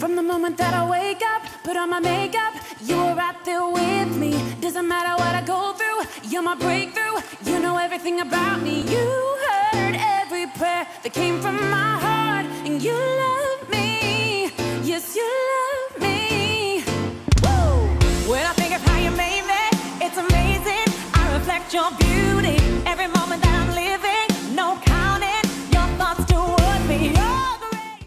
From the moment that I wake up, put on my makeup, you were right there with me. Doesn't matter what I go through, you're my breakthrough. You know everything about me. You heard every prayer that came from my heart, and you love me. Yes, you love me. Woo! When I think of how you made me, it's amazing. I reflect your beauty every moment that I'm living. No counting your thoughts toward me. You're great.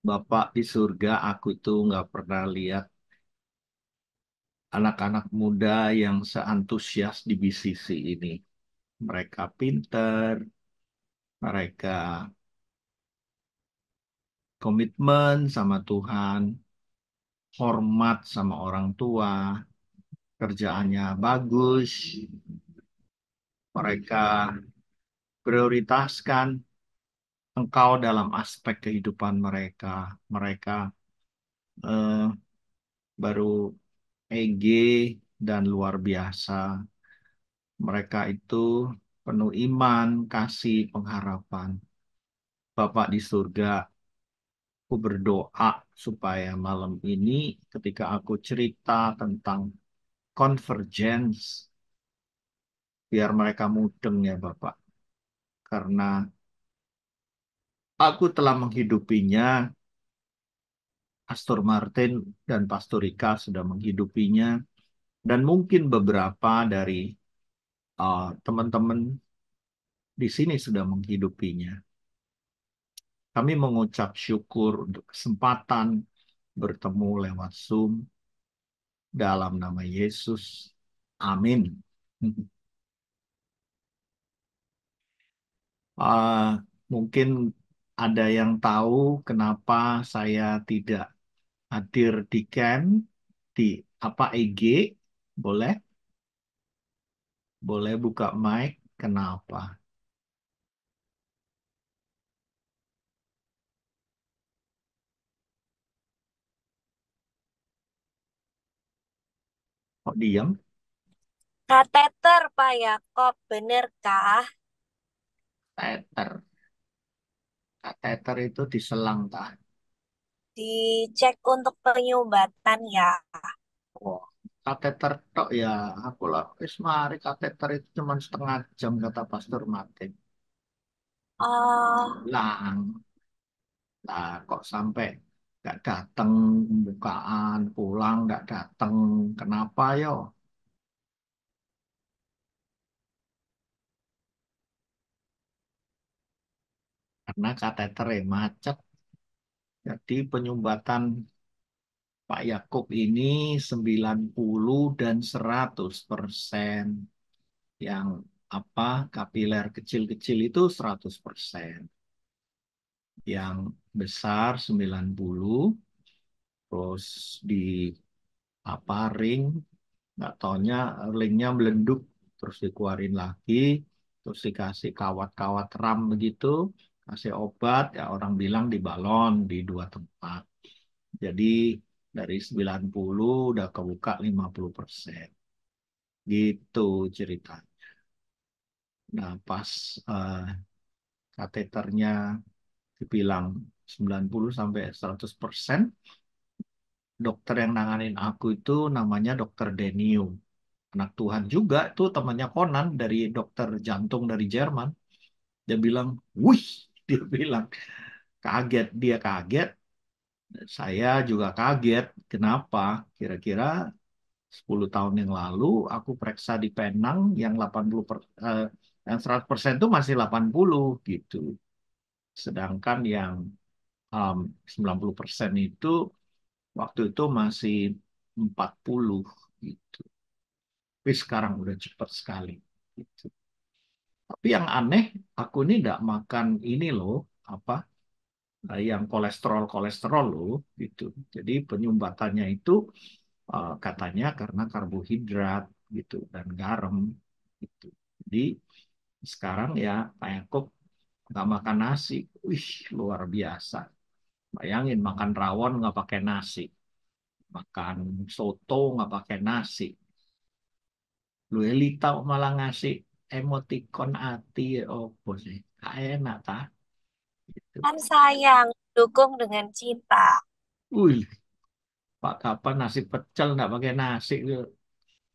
Bapak di surga, aku tuh nggak pernah lihat anak-anak muda yang seantusias di BCC ini. Mereka pinter, mereka komitmen sama Tuhan, hormat sama orang tua, kerjaannya bagus, mereka prioritaskan Engkau dalam aspek kehidupan mereka. Mereka eh, baru EG dan luar biasa. Mereka itu penuh iman, kasih, pengharapan. Bapak di surga, aku berdoa supaya malam ini ketika aku cerita tentang convergence, biar mereka mudeng ya Bapak. Karena aku telah menghidupinya, Pastor Martin dan Pastor Rika sudah menghidupinya, dan mungkin beberapa dari teman-teman di sini sudah menghidupinya. Kami mengucap syukur untuk kesempatan bertemu lewat Zoom dalam nama Yesus. Amin. Ah, mungkin ada yang tahu kenapa saya tidak hadir di camp di EG. Boleh? Boleh buka mic. Kenapa? Kok diam? Kateter, Pak Yakob, bener kah? Kateter. Kateter itu diselang tak? Dicek untuk penyumbatan ya. Oh, kateter tok ya. Aku lah. Wis mari kateter itu cuma setengah jam kata Pastor Martin. Oh, Lang. Lah kok sampai nggak datang pembukaan, pulang nggak datang. Kenapa yo? Karena kateter macet. Jadi penyumbatan Pak Yakub ini 90 dan 100%. Yang apa kapiler kecil-kecil itu 100%. Yang besar 90, terus di apa ring, nggak taunya ringnya melenduk, terus dikeluarin lagi, terus dikasih kawat-kawat ram begitu, kasih obat, ya orang bilang di balon di 2 tempat. Jadi dari 90 udah kebuka 50%. Gitu ceritanya. Nah pas kateternya dibilang 90 sampai 100%, dokter yang nanganin aku itu namanya dokter Denio. Anak Tuhan juga, itu temannya Conan dari dokter jantung dari Jerman. Dia bilang, wih, dia bilang, kaget, dia kaget. Saya juga kaget. Kenapa? Kira-kira 10 tahun yang lalu aku periksa di Penang yang 100% itu masih 80 gitu. Sedangkan yang 90% itu waktu itu masih 40 gitu. Tapi sekarang udah cepat sekali gitu. Tapi yang aneh, aku ini tidak makan ini loh, apa yang kolesterol loh gitu. Jadi penyumbatannya itu katanya karena karbohidrat gitu dan garam gitu. Jadi sekarang ya Pak Yakob nggak makan nasi, wih luar biasa. Bayangin makan rawon nggak pakai nasi, makan soto nggak pakai nasi. Lu Elita kok malah ngasih emoticon hati, oh sih, gak enak ta? Gitu. Kan sayang, dukung dengan cinta. Wih, Pak kapan nasi pecel nggak pakai nasi itu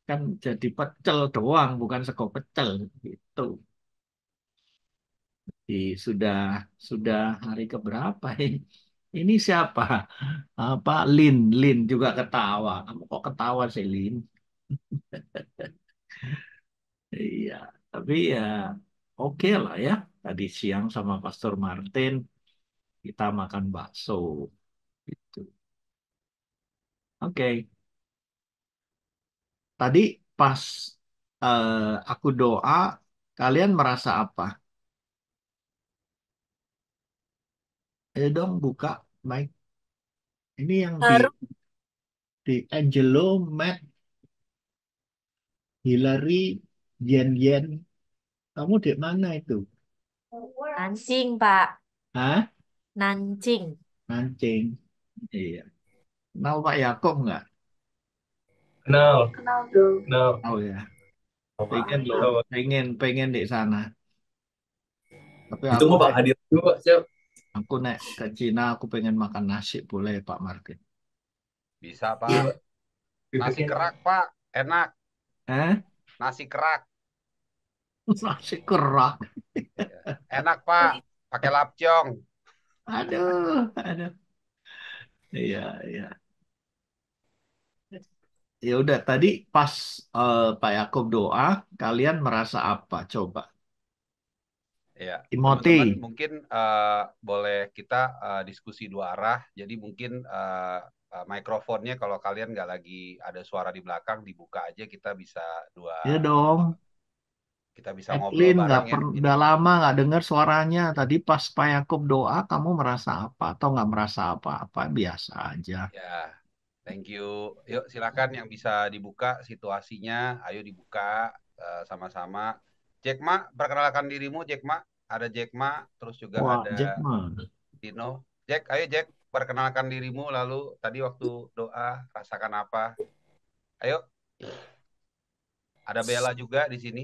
kan jadi pecel doang, bukan sego pecel gitu. Sudah hari keberapa ini? Ini siapa? Apa Lin juga ketawa. Kamu kok ketawa sih Lin? Iya, tapi ya oke lah ya. Tadi siang sama Pastor Martin kita makan bakso gitu. Oke, tadi pas eh, aku doa, kalian merasa apa? Ayo dong buka mic. Ini yang Haru di Angelo, Matt, Hillary, Yen Yen. Kamu di mana itu? Nancing, Pak. Hah? Nancing. Mancing. Iya. Kenal Pak Yakob nggak? Kenal, Kenal tuh. kenal. Oh ya. Apa? Pengen loh. Tahu. Pengen di sana. Tapi Itu mah Pak hadir juga, siap. aku naik ke Cina, aku pengen makan nasi, boleh Pak Martin? Bisa, Iya, Pak. Pak. Nasi Bebeknya. kerak, Pak. Enak. Eh? Nasi kerak. Nasi kerak. Iya. Enak, Pak. Pakai lapjong. Aduh, aduh. Iya, iya. Ya udah, tadi pas Pak Yakob doa, kalian merasa apa? Coba. Ya, Timothy. teman-teman mungkin boleh kita diskusi dua arah. Jadi mungkin mikrofonnya kalau kalian nggak lagi ada suara di belakang, dibuka aja kita bisa dua, Ya dong. kita bisa ngobrol Edlin, bareng ya. udah lama nggak dengar suaranya. Tadi pas Pak Yakob doa, kamu merasa apa atau nggak merasa apa-apa? Biasa aja. Ya, thank you. Yuk silakan yang bisa dibuka situasinya. Ayo dibuka sama-sama. Jack Ma, perkenalkan dirimu Jack Ma. Ada Jack Ma, terus juga Wah, ada Jack mah. Dino. Jack, ayo Jack, perkenalkan dirimu. Lalu tadi waktu doa rasakan apa? Ayo, ada Bella juga di sini.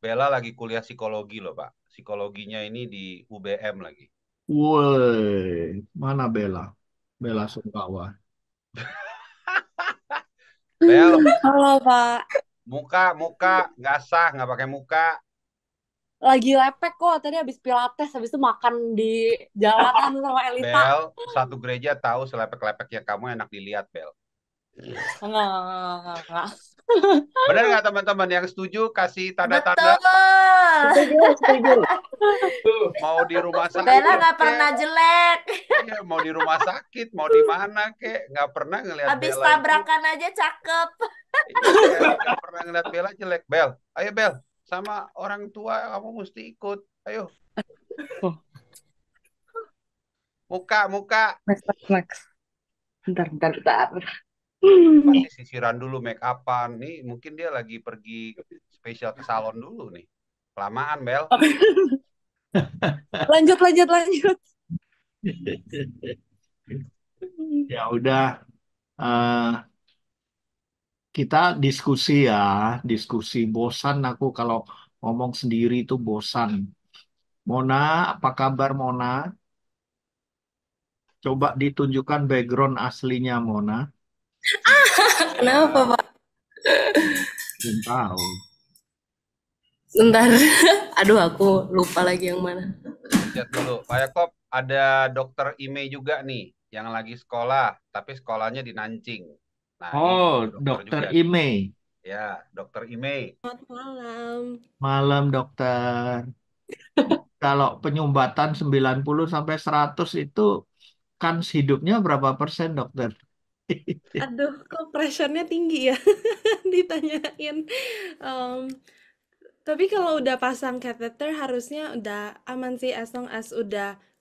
Bella lagi kuliah psikologi loh Pak. Psikologinya ini di UBM lagi. Woi, mana Bella? Bella Sungkawa. Bel, Halo, Pak. muka, nggak sah, nggak pakai muka. Lagi lepek kok. Tadi habis pilates, habis itu makan di jalanan sama Elita. Bel, satu gereja tahu selepek-lepeknya kamu enak dilihat, Bel. Enggak. Benar nggak teman-teman yang setuju kasih tanda-tanda Betul. Setuju. mau di rumah sakit? Bella nggak kek? pernah jelek. Iya, mau di rumah sakit, mau di mana kek? Nggak pernah ngelihat Habis Bella itu. tabrakan aja cakep. Iya, nggak pernah ngeliat Bella jelek. Bel, ayo Bel, sama orang tua kamu mesti ikut. Ayo, muka. Max. Bentar. Pasti sisiran dulu, make upan. Nih, mungkin dia lagi pergi spesial ke salon dulu nih. Kelamaan, Bel. Lanjut. Ya udah, eh, kita diskusi ya, diskusi. Bosan aku kalau ngomong sendiri itu bosan. Mona, apa kabar Mona? Coba ditunjukkan background aslinya Mona. Kenapa, Pak? Belum tahu. Bentar. Aduh, aku lupa lagi yang mana. Lihat dulu, Pak Yakob, ada dokter Ime juga nih, yang lagi sekolah, tapi sekolahnya di Nancing. Nah, Oh, ini Dokter juga. Ime. Ya, dokter Ime. Selamat malam. Malam dokter. Kalau penyumbatan 90 sampai 100 itu kans hidupnya berapa persen dokter? Aduh, kok pressure-nya tinggi ya ditanyain. Em, tapi kalau udah pasang catheter harusnya udah aman sih as long as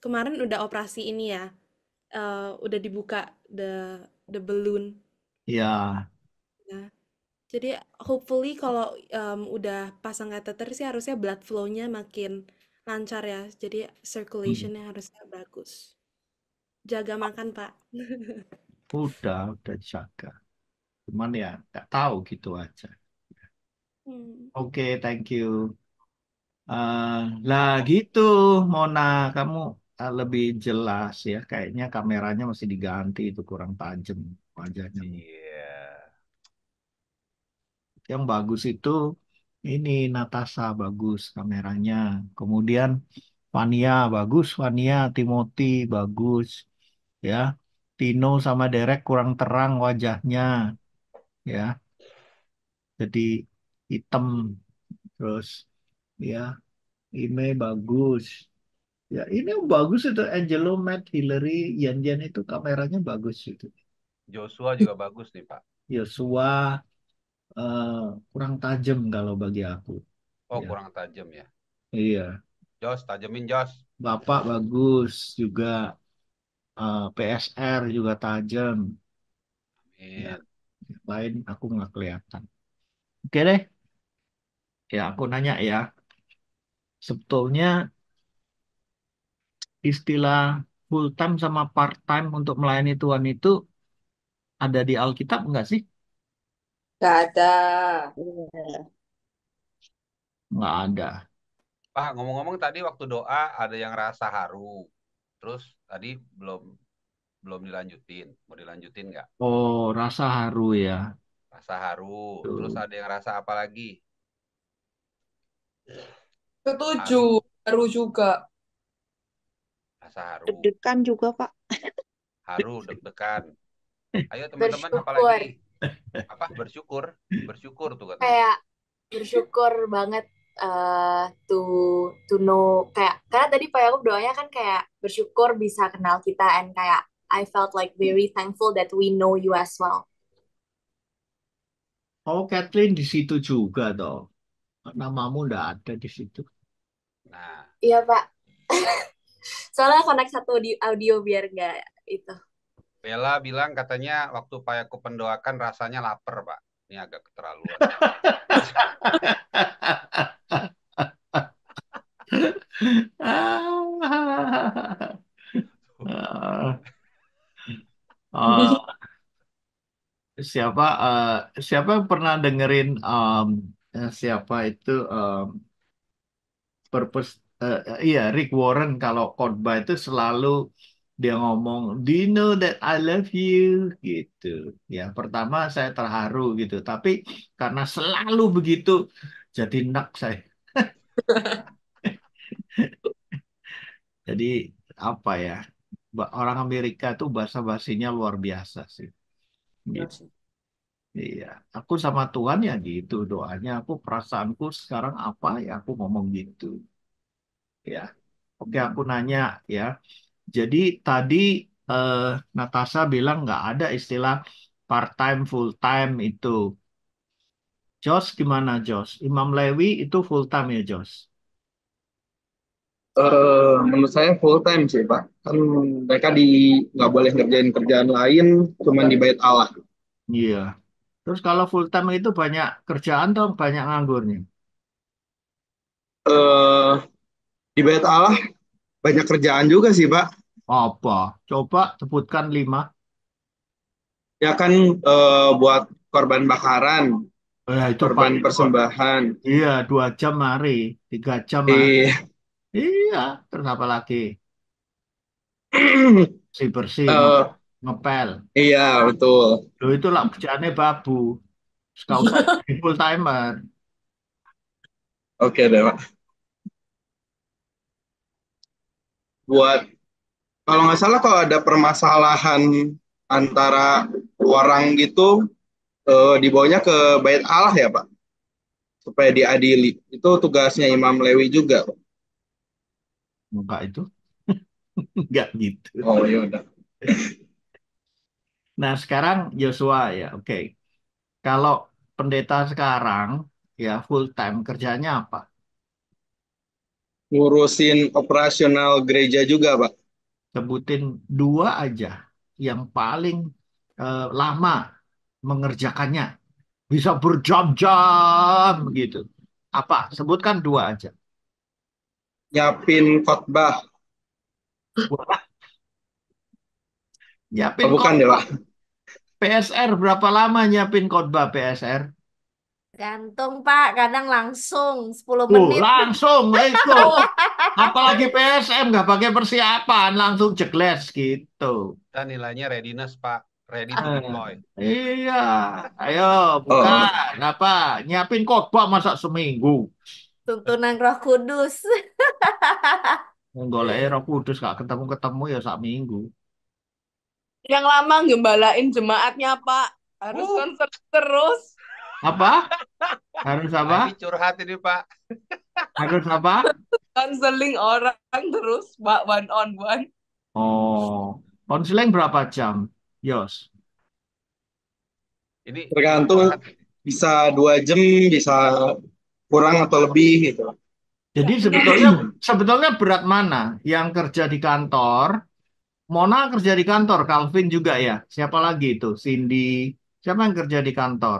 kemarin udah operasi ini ya. Udah dibuka the balloon. Ya, Ya. Jadi hopefully kalau udah pasang catheter sih harusnya blood flow-nya makin lancar ya. Jadi circulation-nya harusnya bagus. Jaga makan, Pak. udah jaga. Cuman ya nggak tahu gitu aja. Hmm. Oke, thank you. Eh, lah gitu, Mona, kamu lebih jelas ya. Kayaknya kameranya masih diganti itu kurang tajam wajahnya. Iya. Yang bagus itu ini Natasha bagus kameranya. Kemudian Vania bagus, Vania, Timothy bagus, ya. Tino sama Derek kurang terang wajahnya, ya. Jadi hitam terus, ya. Ime bagus. Ya, ini yang bagus itu Angelo, Matt, Hillary, Yan itu kameranya bagus itu. Joshua juga bagus nih, Pak. Yosua eh, kurang tajam kalau bagi aku. Oh, Ya, kurang tajam ya. iya. Jos, tajemin Jos. Bapak bagus juga, PSR juga tajam. Ya, Amin. yang lain aku nggak kelihatan. Oke deh, ya aku nanya ya. Sebetulnya istilah full time sama part time untuk melayani Tuhan itu ada di Alkitab nggak sih? Gak ada. Iya. Nggak ada. Pak, ngomong-ngomong tadi waktu doa ada yang rasa haru. Terus tadi belum belum dilanjutin. Mau dilanjutin nggak? Oh, rasa haru ya. Rasa haru. Terus Tuh. ada yang rasa apa lagi? Setuju. Haru. Baru juga. Rasa haru. Deg-degan juga, Pak. Haru, deg-degan. Ayo teman-teman, apa Bersyukur. lagi? Apa? Bersyukur. Bersyukur tuh katanya. Kayak bersyukur banget to know kayak karena tadi Pak Yakub doanya kan kayak bersyukur bisa kenal kita and kayak I felt like very thankful that we know you as well. Oh, Kathleen di situ juga dong. Namamu nggak ada di situ. Nah, Iya Pak. Soalnya connect satu di audio biar nggak itu. Bella bilang katanya waktu Pak Yakub mendoakan rasanya lapar, Pak. Ini agak keterlaluan. Ah, siapa siapa yang pernah dengerin siapa itu purpose iya Rick Warren kalau khotbah itu selalu dia ngomong, "Do you know that I love you?" gitu. Ya, pertama saya terharu gitu, tapi karena selalu begitu jadi enak saya. Jadi apa ya? Orang Amerika tuh bahasa basinya luar biasa sih. Gitu. Iya, aku sama Tuhan ya gitu doanya. Aku perasaanku sekarang apa ya aku ngomong gitu. Ya, oke aku nanya ya. Jadi tadi eh, Natasha bilang nggak ada istilah part time full time itu. Jos gimana Jos? Imam Lewi itu full time ya Jos? Menurut saya full time sih, Pak. Kan mereka nggak boleh ngerjain kerjaan lain, cuman di bait Allah. Iya. Terus kalau full time itu banyak kerjaan dong, banyak nganggurnya. Eh, di bait Allah banyak kerjaan juga sih, Pak. Apa? Coba sebutkan 5. Ya kan buat korban bakaran, Itu korban paling persembahan. iya 2 jam hari, 3 jam hari. Di Iya, terus apa lagi? Bersih-bersih, eh, ngepel. iya betul. Loh itu lah kerjaannya babu. Gak usah jadi full timer. Oke deh, Pak. Buat kalau nggak salah kalau ada permasalahan antara orang gitu dibawanya ke bait Allah ya, Pak, supaya diadili. Itu tugasnya Imam Lewi juga, Pak. Enggak itu, enggak gitu. Oh iya udah. Nah sekarang Joshua ya, oke. Kalau pendeta sekarang ya full time kerjanya apa? Ngurusin operasional gereja juga, Pak. Sebutin 2 aja yang paling lama mengerjakannya. Bisa berjam-jam gitu. Apa? Sebutkan 2 aja. Nyiapin khotbah. Wah, Oh, nyiapin bukan deh, khotbah. Pak. PSR berapa lama nyiapin khotbah PSR? Tergantung, Pak. Kadang langsung 10 Tuh, menit. langsung itu. Apalagi PSM nggak pakai persiapan, langsung jegles gitu. Dan nilainya readiness, Pak. Ready to Eh, deploy. iya, ayo buka Oh, apa nyiapin khotbah masa seminggu. Tuntunan Roh Kudus. Golek Roh Kudus gak ketemu-ketemu ya sak minggu. Yang lama gembalain jemaatnya, Pak. Harus Uh, konser terus. Apa? Harus Nah, apa? ini curhat ini, Pak. Harus apa? Konseling orang terus, Pak. One on one. Oh, konseling berapa jam? Yos. Ini tergantung curhat. bisa 2 jam, bisa kurang atau lebih gitu. Jadi sebetulnya berat mana? Yang kerja di kantor, Mona kerja di kantor, Calvin juga ya. Siapa lagi itu? Cindy. Siapa yang kerja di kantor?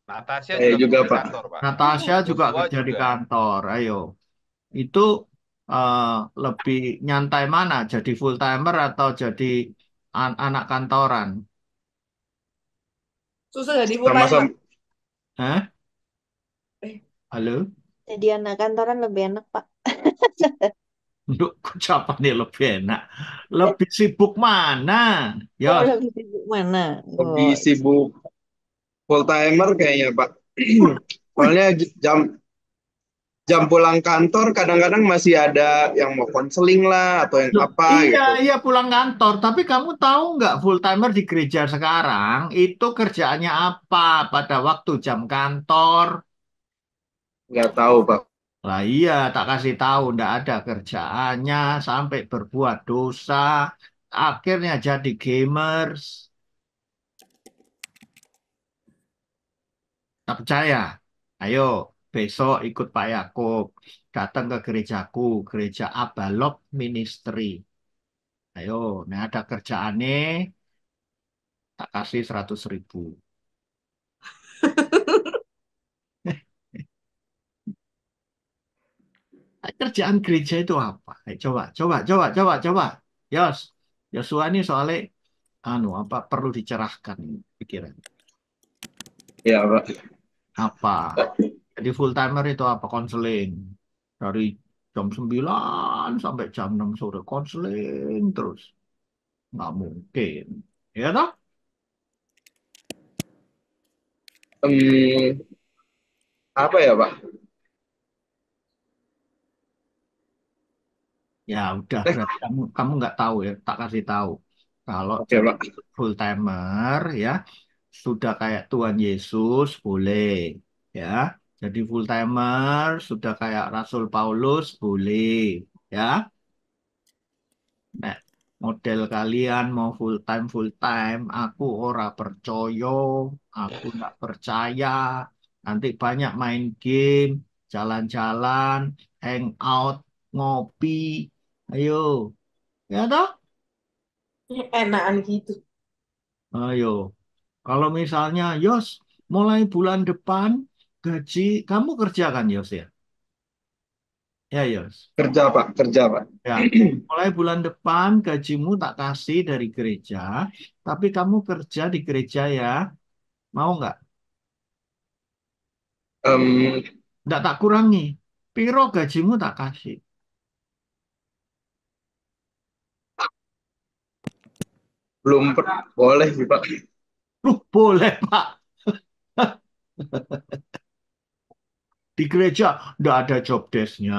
Natasha Saya juga juga, kerja di Pak. kantor, Pak. Natasha juga Joshua kerja di juga. kantor. Ayo, itu eh, lebih nyantai mana? Jadi full timer atau jadi anak kantoran? Susah jadi full timer. Sama-sama. Hah? Eh, Halo? Jadi anak kantoran lebih enak, Pak. Untuk ucapannya lebih enak. Lebih sibuk mana? Oh, Yos. lebih sibuk mana? Lebih Oh, sibuk full timer kayaknya, Pak. Soalnya jam jam pulang kantor kadang-kadang masih ada yang mau konseling lah atau yang Loh, apa iya, gitu. iya pulang kantor. Tapi kamu tahu nggak full timer di gereja sekarang itu kerjaannya apa pada waktu jam kantor? Nggak tahu, Pak. Lah iya, tak kasih tahu, ndak ada kerjaannya sampai berbuat dosa, akhirnya jadi gamers. Tak percaya? Ayo, besok ikut Pak Yakub, datang ke gerejaku, gereja Abalok Ministry. Ayo, nah ada kerjaannya, tak kasih 100.000. Kerjaan gereja itu apa? Coba. Yos, Yosua ini soalnya apa perlu dicerahkan pikiran. Ya, Pak. Apa? Jadi full timer itu apa? Konseling. Dari jam 9 sampai jam 6 sore konseling terus. Nggak mungkin. Ya toh? Em, apa ya, Pak? Ya udah Eh, berarti kamu nggak tahu ya, tak kasih tahu. Kalau oke, jadi Pak. full timer ya sudah kayak Tuhan Yesus boleh ya. Jadi full timer sudah kayak Rasul Paulus boleh ya. Nah, model kalian mau full time, aku ora percaya, aku nggak percaya. Nanti banyak main game, jalan-jalan, hangout, ngopi. Ayo, ya toh? enakan gitu. Ayo. Kalau misalnya, Yos, mulai bulan depan gaji kamu kerja kan, Yos ya? Ya, Yos. Kerja, Pak. Kerja, Pak. Ya, mulai bulan depan gajimu tak kasih dari gereja, tapi kamu kerja di gereja ya. Mau nggak? Em, Nggak tak kurangi. Piro gajimu tak kasih. belum boleh sih, Pak. Boleh, Pak. Di gereja nggak ada job desk-nya,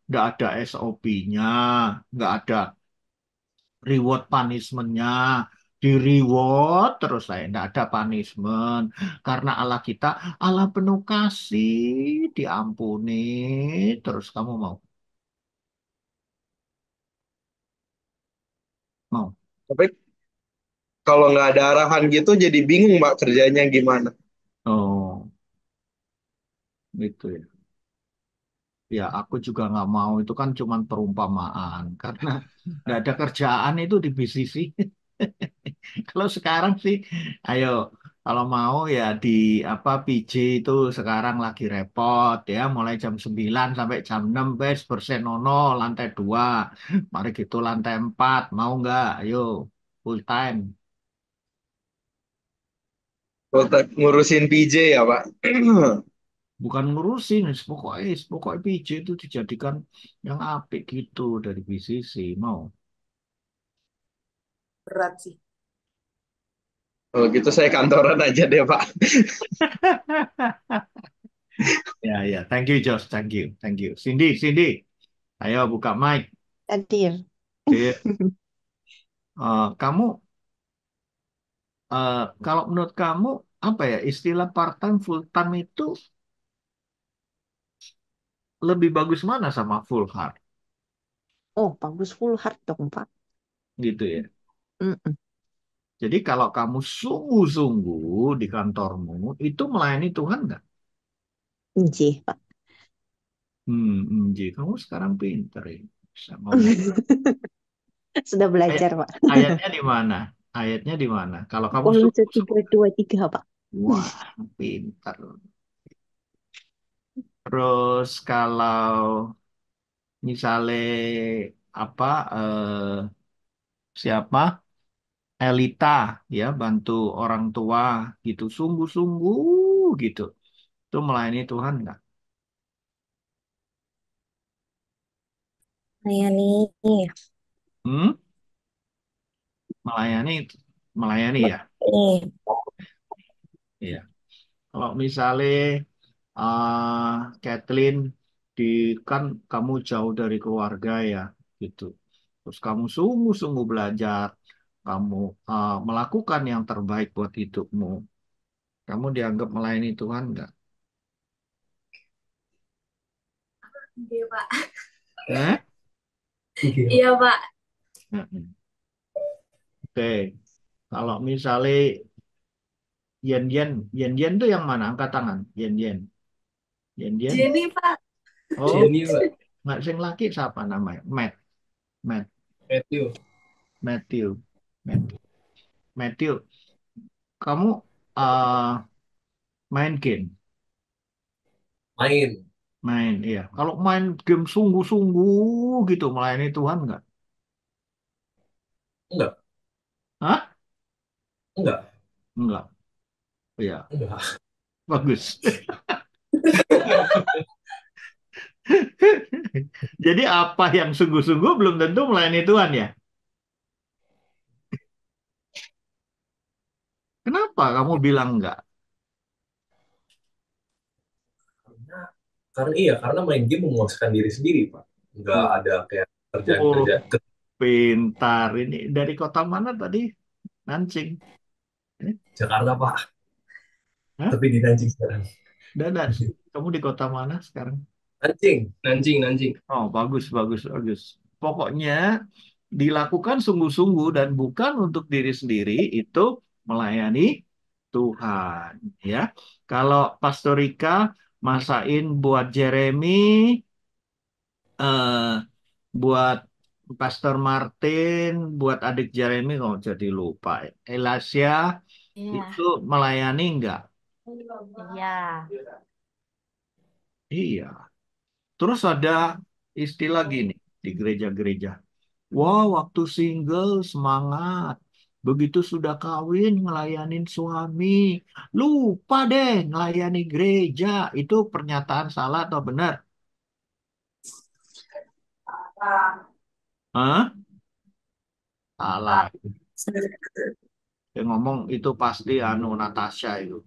nggak ada SOP-nya, nggak ada reward punishment-nya. Di reward terus saya nggak ada punishment. Karena Allah kita Allah penuh kasih, diampuni. Terus kamu mau. Tapi kalau nggak ada arahan gitu jadi bingung, Pak, kerjanya gimana. Oh, gitu ya. Ya, aku juga nggak mau. Itu kan cuma perumpamaan. Karena nggak ada kerjaan itu di BCC. Kalau sekarang sih, ayo, kalau mau ya di apa PJ itu sekarang lagi repot ya, mulai jam 9 sampai jam 6 wes bersenono lantai 2. Mari gitu lantai 4, mau nggak? Ayo, full time. Ngurusin PJ ya, Pak. Bukan ngurusin, pokoknya PJ itu dijadikan yang apik gitu dari BCC, mau. Berat sih. Kalau gitu saya kantoran aja deh, Pak. Ya, ya. Thank you, Josh. Thank you. Thank you. Cindy. Ayo buka mic. Hadir. Dit. Kamu, kalau menurut kamu, apa ya, istilah part-time, full-time itu lebih bagus mana sama full hard? Oh, bagus full hard dong, Pak. Gitu ya. Mm-mm. Jadi kalau kamu sungguh-sungguh di kantormu, itu melayani Tuhan nggak? Nggih, Pak. Kamu sekarang pinter ya. Bisa ngomong. Sudah Ayat, belajar, Pak. ayatnya di mana? Ayatnya di mana? Kalau kamu Kolose sungguh-sungguh, 3:2-3, Pak. wah, pintar. Terus kalau misalnya apa siapa Elita ya bantu orang tua gitu sungguh-sungguh gitu. Itu melayani Tuhan nggak? Melayani. Hmm? Melayani melayani ya. Nih. Iya. Kalau misalnya Kathleen di kan kamu jauh dari keluarga ya gitu. Terus kamu sungguh-sungguh belajar, kamu melakukan yang terbaik buat hidupmu. Kamu dianggap melayani Tuhan nggak? Iya, Pak. Eh? Iya, Pak. Mm-mm. Oke. Kalau misalnya Yen tuh yang mana? Angkat tangan. Yen. Jenny, Pak. Oh, Jenny, Pak. nggak sing laki siapa namanya? Matt, Matthew. Matthew, Matthew. Matthew, kamu uh, main game, Main. iya. Kalau main game sungguh-sungguh gitu melayani Tuhan nggak? Enggak. Hah? Enggak. Enggak. Iya, Enggak. bagus. Jadi apa yang sungguh-sungguh belum tentu melayani Tuhan ya? Kenapa kamu bilang enggak? Karena main game memuaskan diri sendiri, Pak. Enggak Oh, ada kayak oh, kerjaan-kerjaan. pintar. Ini dari kota mana tadi? Nancing. Eh? Jakarta, Pak. Hah? Tapi di Nanjing sekarang. Dadan. Kamu di kota mana sekarang? Nanjing. Oh, bagus. Pokoknya dilakukan sungguh-sungguh dan bukan untuk diri sendiri itu melayani Tuhan, ya. Kalau Pastorika masain buat Jeremy, eh, buat Pastor Martin, buat adik Jeremy, kok jadi lupa. Elasia Iya. itu melayani enggak? Iya. Iya. Terus ada istilah gini di gereja-gereja. Wah, waktu single semangat. Begitu sudah kawin ngelayanin suami. Lupa deh ngelayani gereja. Itu pernyataan salah atau benar? Hah? Salah. Dia ngomong itu pasti Natasha itu.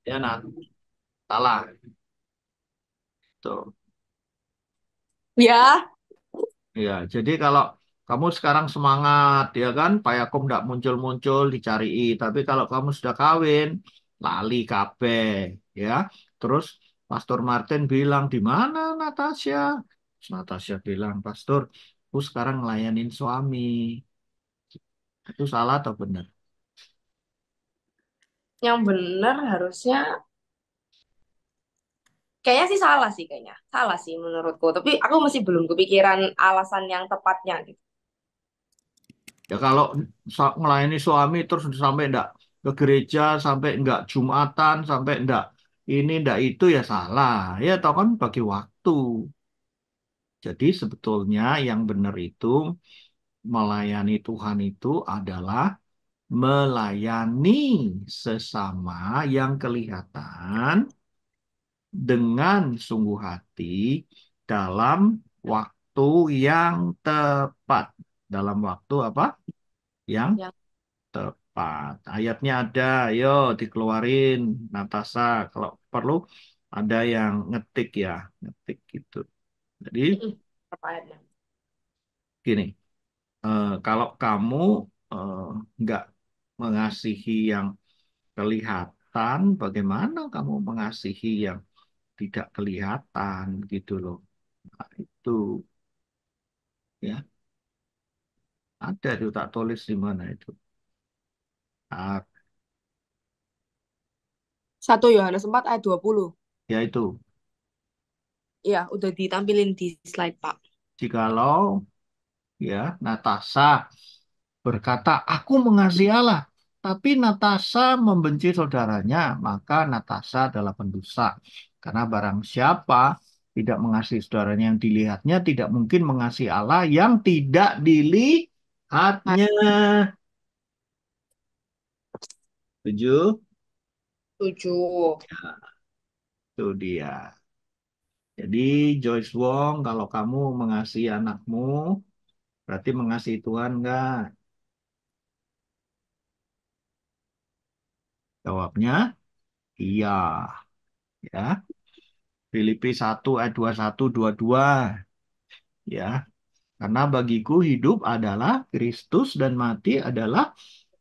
Ya, Nat. Salah. Tuh. Ya, Ya, jadi kalau kamu sekarang semangat, ya kan, Pak Yakum nggak muncul-muncul, dicari. Tapi kalau kamu sudah kawin, lali kabeh, ya. Terus Pastor Martin bilang, di mana Natasha? Terus Natasha bilang, Pastor, aku sekarang ngelayanin suami. Itu salah atau benar? Yang benar harusnya kayaknya sih salah sih kayaknya. Salah sih menurutku. Tapi aku masih belum kepikiran alasan yang tepatnya gitu. Ya kalau ngelayani suami terus sampai enggak ke gereja, sampai enggak Jumatan, sampai enggak ini enggak itu ya salah. Ya tau kan bagi waktu. Jadi sebetulnya yang benar itu melayani Tuhan itu adalah melayani sesama yang kelihatan dengan sungguh hati dalam waktu yang tepat. Dalam waktu apa? Yang Yang tepat. Ayatnya ada, ayo dikeluarin Natasha. Kalau perlu ada yang ngetik ya, ngetik gitu. Jadi apa ayatnya? gini, kalau kamu eh, nggak mengasihi yang kelihatan, bagaimana kamu mengasihi yang tidak kelihatan gitu loh. Nah, itu ya ada itu tak tulis di mana itu. Ah, 1 Yohanes 4 ayat 20. ya itu. Iya, udah ditampilin di slide, Pak. Jikalau ya Natasha berkata, aku mengasihi Allah, tapi Natasha membenci saudaranya, maka Natasha adalah pendosa. Karena barang siapa tidak mengasihi saudaranya yang dilihatnya, tidak mungkin mengasihi Allah yang tidak dilihatnya. Setuju? 7. Itu dia. Jadi Joyce Wong, kalau kamu mengasihi anakmu, berarti mengasihi Tuhan enggak? Jawabnya iya. Ya. Filipi 1 ayat 21-22. Ya. Karena bagiku hidup adalah Kristus dan mati adalah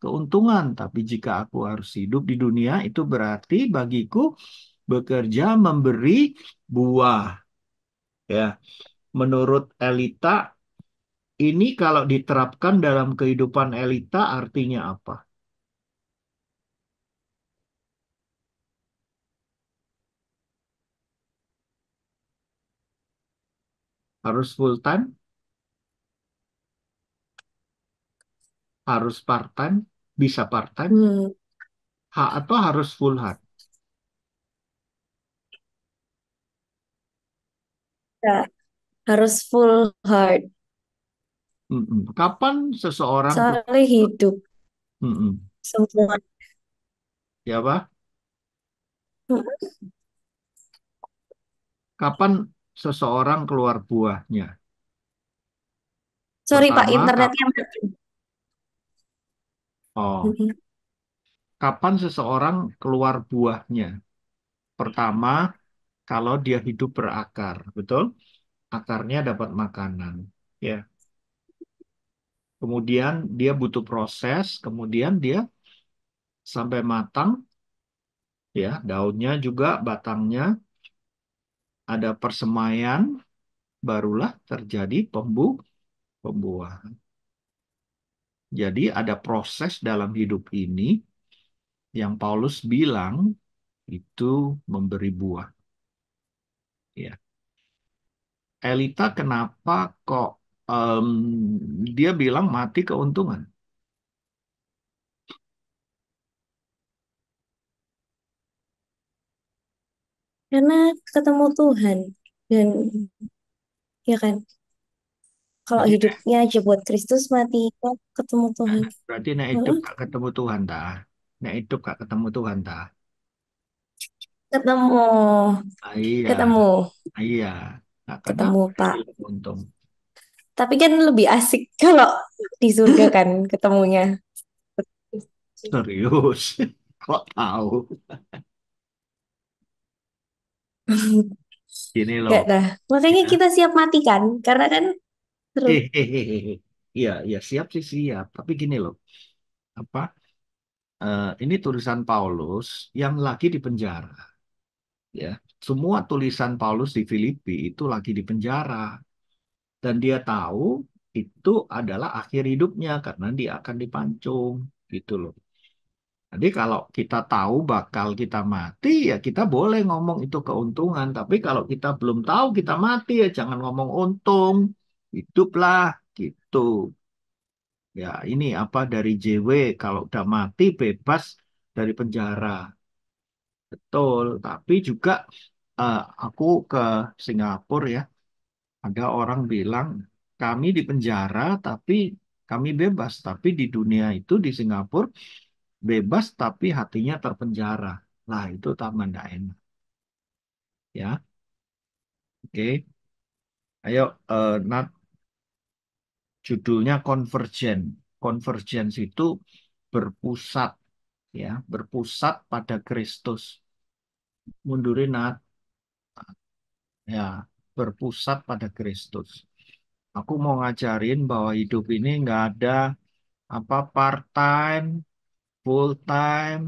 keuntungan. Tapi jika aku harus hidup di dunia, itu berarti bagiku bekerja memberi buah. Ya. Menurut Elita, ini kalau diterapkan dalam kehidupan Elita artinya apa? Harus full time? Harus part time? Bisa part time? Atau harus full hard? Ya, harus full heart. Kapan seseorang Soalnya hidup Mm-mm. semua. Ya, Pak? Kapan seseorang keluar buahnya? Sorry Pak, Pertama, internetnya mati. kapan seseorang keluar buahnya? Pertama, kalau dia hidup berakar, betul? Akarnya dapat makanan, ya. Kemudian dia butuh proses, kemudian dia sampai matang, ya. Daunnya juga, batangnya ada persemaian, barulah terjadi pembuahan. Jadi ada proses dalam hidup ini yang Paulus bilang itu memberi buah. Ya. Elita kenapa kok dia bilang mati keuntungan? Karena ketemu Tuhan. Dan ya kan, kalau Berarti, hidupnya aja buat Kristus, mati ketemu Tuhan. berarti nek hidup gak ketemu Tuhan dah. Nek hidup gak ketemu Tuhan dah. Ketemu, Iya, ketemu, iya. Nah, ketemu kenapa Pak. bilang untung? Tapi kan lebih asik kalau di surga kan ketemunya. Serius? Kok tahu? Gini loh. Gak dah. Makanya Ya. kita siap mati kan, karena kan seru. Iya, iya siap sih siap. Tapi gini loh. Apa? Ini tulisan Paulus yang lagi di penjara. Ya, semua tulisan Paulus di Filipi itu lagi di penjara dan dia tahu itu adalah akhir hidupnya karena dia akan dipancung gitu loh. Jadi kalau kita tahu bakal kita mati ya kita boleh ngomong itu keuntungan, tapi kalau kita belum tahu kita mati ya jangan ngomong untung, hiduplah gitu. Ya ini apa dari JW kalau udah mati bebas dari penjara. Betul, tapi juga aku ke Singapura ya, ada orang bilang kami di penjara tapi kami bebas, tapi di dunia itu di Singapura bebas tapi hatinya terpenjara. Lah itu tambah nggak enak. ya. Oke. Ayo, Nat, judulnya Convergence. Convergence itu berpusat, ya, berpusat pada Kristus. Mundurin, Nat. Ya, berpusat pada Kristus. Aku mau ngajarin bahwa hidup ini nggak ada apa part-time, full-time,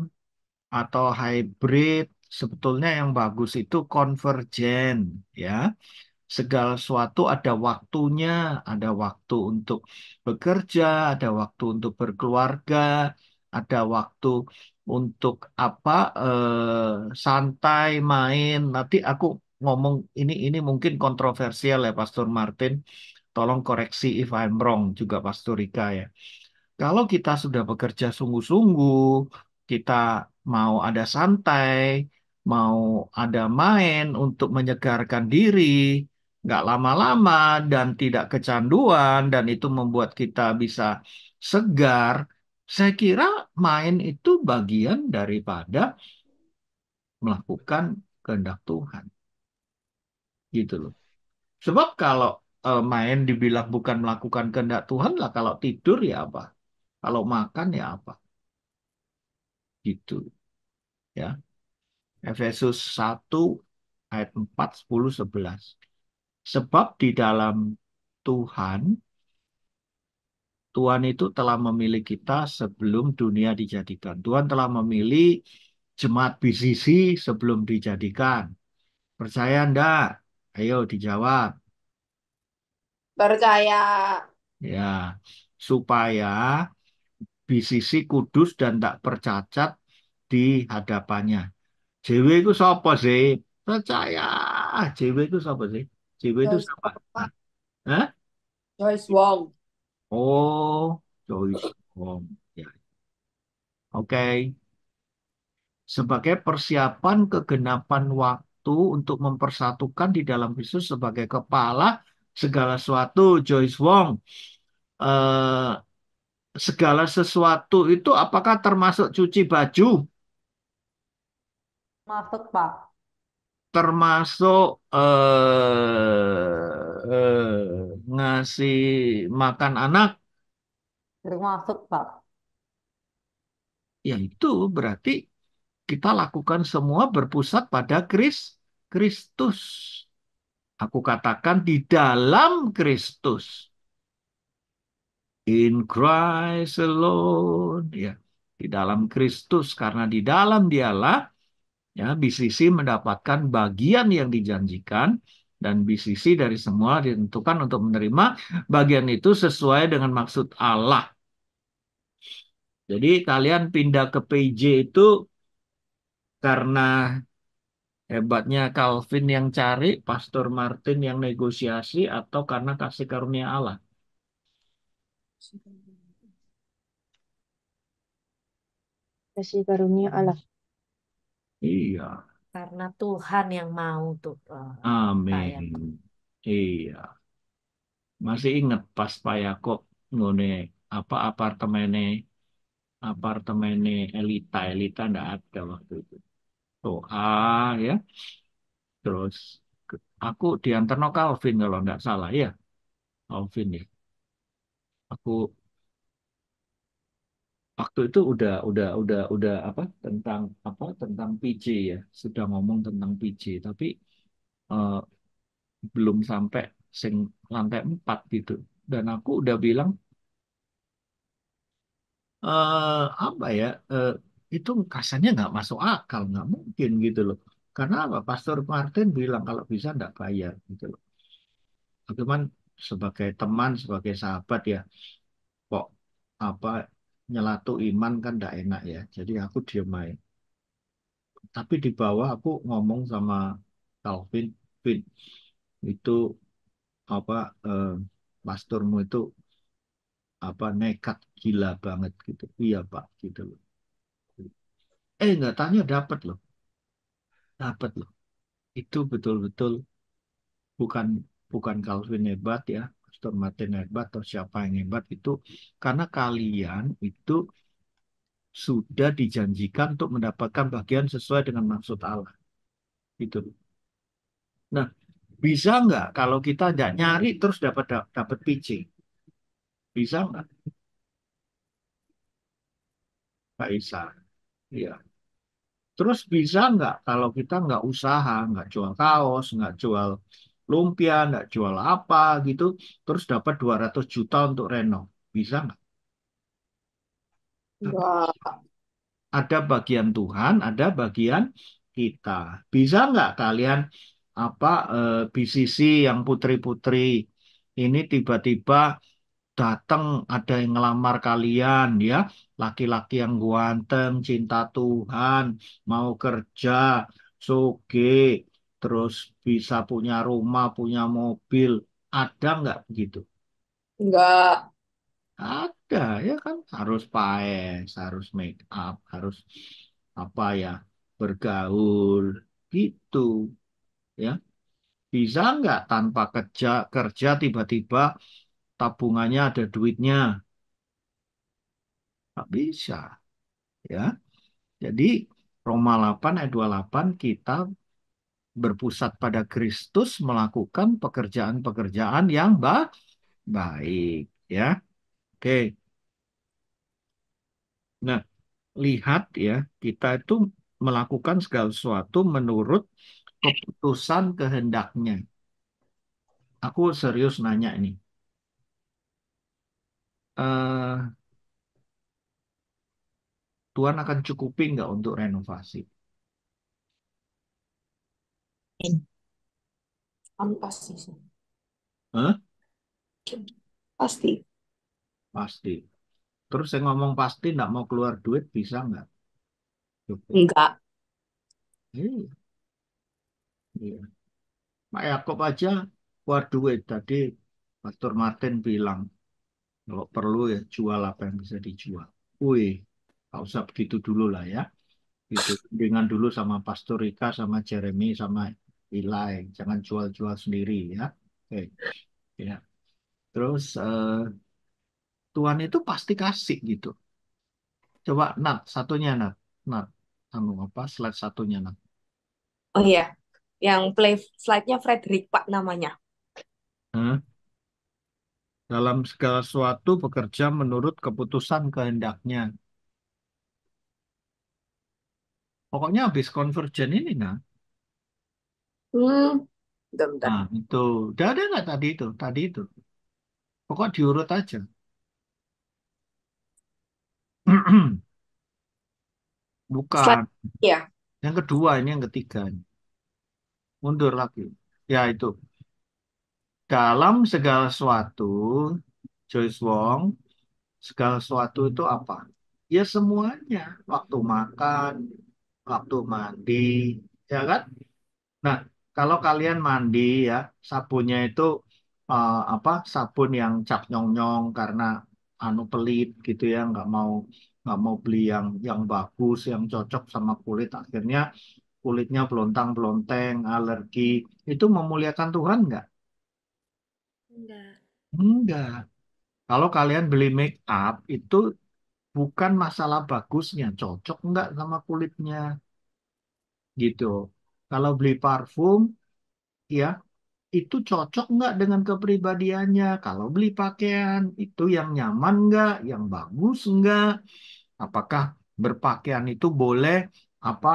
atau hybrid. Sebetulnya yang bagus itu konvergen, ya. Segala sesuatu ada waktunya, ada waktu untuk bekerja, ada waktu untuk berkeluarga, ada waktu untuk apa santai, main. Nanti aku ngomong ini mungkin kontroversial ya, Pastor Martin. Tolong koreksi if I'm wrong juga, Pastor Rika ya. Kalau kita sudah bekerja sungguh-sungguh, kita mau ada santai, mau ada main untuk menyegarkan diri, nggak lama-lama dan tidak kecanduan, dan itu membuat kita bisa segar. Saya kira main itu bagian daripada melakukan kehendak Tuhan, gitu loh. Sebab kalau main dibilang bukan melakukan kehendak Tuhan lah, kalau tidur ya apa? Kalau makan ya apa? Gitu ya. Efesus 1 ayat 4, 10, 11. Sebab di dalam Tuhan, Tuhan itu telah memilih kita sebelum dunia dijadikan. Tuhan telah memilih jemaat BCC sebelum dijadikan. Percaya enggak? Ayo dijawab. Percaya. Ya, supaya BCC kudus dan tak bercacat di hadapannya. JW itu siapa sih? Percaya. JW itu siapa sih? JW itu Joyce siapa? Wong, Pak. Hah? Joyce Wong. Oh, Joyce Home. Ya. Oke. Sebagai persiapan kegenapan waktu untuk mempersatukan di dalam Kristus sebagai kepala segala sesuatu, Joyce Wong. Eh, segala sesuatu itu apakah termasuk cuci baju? Masuk, Pak. Termasuk ngasih makan anak? Termasuk, Pak. Ya itu berarti kita lakukan semua berpusat pada Kristus. Aku katakan di dalam Kristus. In Christ alone. Ya, di dalam Kristus. Karena di dalam dialah ya, BCC mendapatkan bagian yang dijanjikan. Dan BCC dari semua ditentukan untuk menerima bagian itu sesuai dengan maksud Allah. Jadi kalian pindah ke PJ itu karena hebatnya Calvin yang cari, Pastor Martin yang negosiasi, atau karena kasih karunia Allah? Kasih karunia Allah. Iya, Karena Tuhan yang mau tuh Pak amin. Yakob. Iya, masih ingat pas Pak Yakob ngone apa apartemennya Elita ndak ada waktu itu. Doa ya, terus aku diantarno Calvin kalau nggak salah ya, Calvin ya. Aku waktu itu udah tentang PJ ya, sudah ngomong tentang PJ, tapi eh, belum sampai sing lantai 4 gitu. Dan aku udah bilang apa ya, itu kasarnya nggak masuk akal, nggak mungkin gitu loh. Karena apa? Pastor Martin bilang kalau bisa nggak bayar gitu loh. Cuman sebagai teman, sebagai sahabat ya, kok apa nyelatu iman kan nggak enak ya. Jadi aku diam aja. Tapi di bawah aku ngomong sama Calvin, Vin, itu apa pastormu itu apa nekat gila banget gitu. Iya Pak, gitu loh. Nggak tanya dapat loh. Itu betul-betul bukan bukan Calvin hebat ya, Pastor Martin hebat atau siapa yang hebat itu, karena kalian itu sudah dijanjikan untuk mendapatkan bagian sesuai dengan maksud Allah. Gitu loh. Nah, bisa nggak kalau kita nggak nyari terus dapat pitching? Bisa nggak? Nggak bisa. Iya. Terus bisa nggak kalau kita nggak usaha, nggak jual kaos, nggak jual lumpia, nggak jual apa gitu, terus dapat 200 juta untuk renov? Bisa nggak? Nggak Enggak. bisa. Ada bagian Tuhan, ada bagian kita. Bisa nggak kalian apa BCC yang putri-putri ini tiba-tiba datang ada yang ngelamar kalian ya, laki-laki yang ganteng, cinta Tuhan, mau kerja, soge, terus bisa punya rumah, punya mobil, ada nggak begitu? Enggak. Ada ya kan, harus paes, harus make up, harus apa ya, bergaul gitu ya. Bisa nggak tanpa kerja kerja tiba-tiba tabungannya ada duitnya? Nggak bisa ya. Jadi Roma 8 ayat 28 kita berpusat pada Kristus melakukan pekerjaan-pekerjaan yang baik ya. Oke. Nah, lihat ya, kita itu melakukan segala sesuatu menurut keputusan kehendaknya. Aku serius nanya ini. Eh, Tuhan akan cukupi nggak untuk renovasi? Pasti sih. Hah? Pasti. Pasti. Terus saya ngomong pasti nggak mau keluar duit, bisa nggak? Cukup. Enggak. Iya, iya. Pak Yakob aja keluar duit. Tadi Pastor Martin bilang, kalau perlu ya jual apa yang bisa dijual. Wih, nggak usah begitu dulu lah ya. Gitu. Dengan dulu sama Pastor Rika, sama Jeremy, sama Ilai. Jangan jual-jual sendiri ya. Oke, ya. Terus Tuhan itu pasti kasih gitu. Coba Nat, satunya Nat. Nat, anu apa, slide satunya Nat. Oh iya. Yang play slide-nya Frederick Pak namanya. Hah? Dalam segala sesuatu bekerja menurut keputusan kehendaknya. Pokoknya habis convergen ini nah. Bentar. Nah, itu. Udah ada nggak tadi itu? Tadi itu. Pokok diurut aja. Bukan. Slide ya. Yang kedua, ini yang ketiga. Mundur lagi. Ya, itu. Dalam segala sesuatu, Joyce Wong, segala sesuatu itu apa? Ya semuanya. Waktu makan, waktu mandi, ya kan? Nah, kalau kalian mandi ya, sabunnya itu apa? Sabun yang cap nyong-nyong karena anu pelit gitu ya, nggak mau beli yang bagus, yang cocok sama kulit. Akhirnya kulitnya belontang-belonteng, alergi. Itu memuliakan Tuhan nggak? Enggak. Enggak. Kalau kalian beli make up itu bukan masalah bagusnya, cocok nggak sama kulitnya gitu. Kalau beli parfum, ya itu cocok nggak dengan kepribadiannya. Kalau beli pakaian, itu yang nyaman nggak, yang bagus nggak. Apakah berpakaian itu boleh apa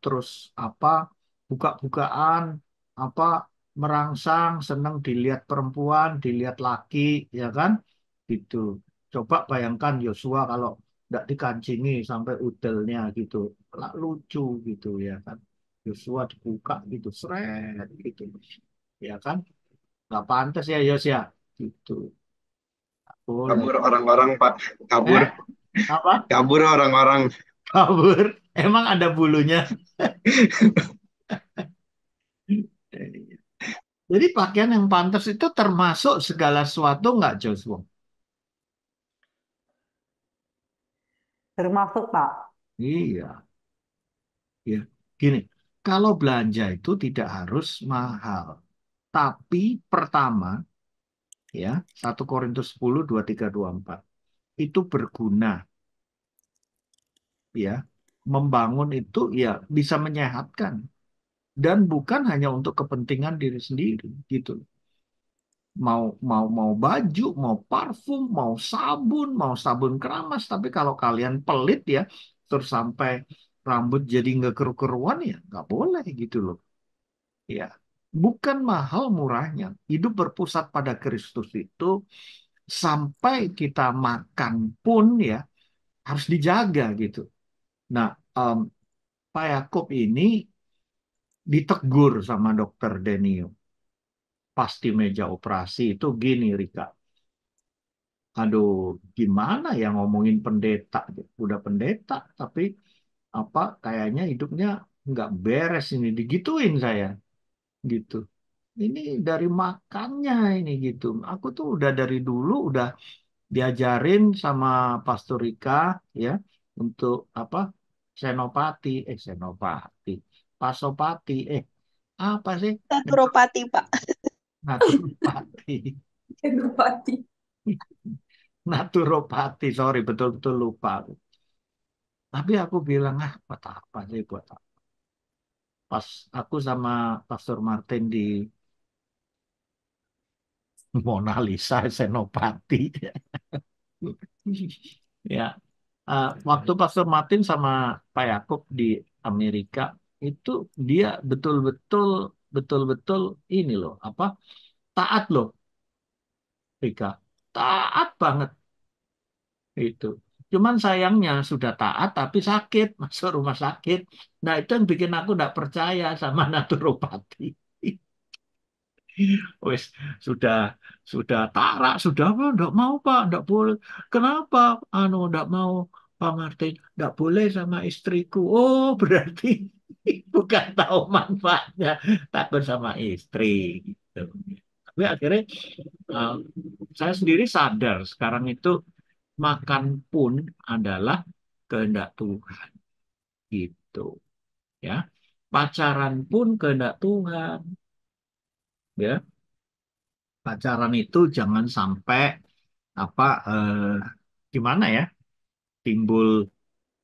terus apa buka-bukaan, apa merangsang, senang dilihat perempuan, dilihat laki, ya kan? Gitu. Coba bayangkan Yosua kalau nggak dikancingi sampai udelnya gitu, lah lucu gitu ya kan? Yosua dibuka gitu, seret gitu, ya kan? Nggak pantas ya Yos ya, gitu. Boleh. Kabur orang-orang, Pak. Kabur. Eh, apa? Kabur orang-orang. Kabur. Emang ada bulunya? Jadi pakaian yang pantas itu termasuk segala sesuatu nggak, Joshua? Termasuk, Pak. Iya. Ya. Gini, kalau belanja itu tidak harus mahal. Tapi pertama, ya, 1 Korintus 10, 23, 24. Itu berguna. Ya. Membangun itu ya bisa menyehatkan. dan bukan hanya untuk kepentingan diri sendiri gitu. Mau baju, mau parfum, mau sabun keramas, tapi kalau kalian pelit ya, terus sampai rambut jadi nggak keru-keruan ya nggak boleh gitu loh. Ya, bukan mahal murahnya. Hidup berpusat pada Kristus itu sampai kita makan pun ya harus dijaga gitu. Nah, Pak Yakob ini ditegur sama dokter Denio pas di meja operasi itu gini, Rika. Aduh, gimana ya ngomongin pendeta? Udah pendeta, tapi apa kayaknya hidupnya nggak beres ini. Digituin saya, gitu. Ini dari makannya ini gitu. Aku tuh udah dari dulu udah diajarin sama Pastor Rika ya untuk apa senopati, pasopati, apa sih? Naturopati, Pak. Naturopati. Senopati. Naturopati, sorry betul-betul lupa. Tapi aku bilang buat apa sih buat apa? Pas aku sama Pastor Martin di Mona Lisa Senopati. Ya, waktu Pastor Martin sama Pak Yakob di Amerika itu dia betul-betul ini loh apa taat loh, Rika, taat banget itu. Cuman sayangnya sudah taat tapi sakit masuk rumah sakit. Nah itu yang bikin aku nggak percaya sama naturopati. Wes sudah sudah tarak sudah apa enggak mau Pak enggak boleh kenapa enggak mau Pak Martin enggak boleh sama istriku oh berarti bukan tahu manfaatnya takut sama istri gitu. Tapi akhirnya uh, saya sendiri sadar sekarang itu makan pun adalah kehendak Tuhan gitu ya, pacaran pun kehendak Tuhan ya. Pacaran itu jangan sampai apa gimana ya timbul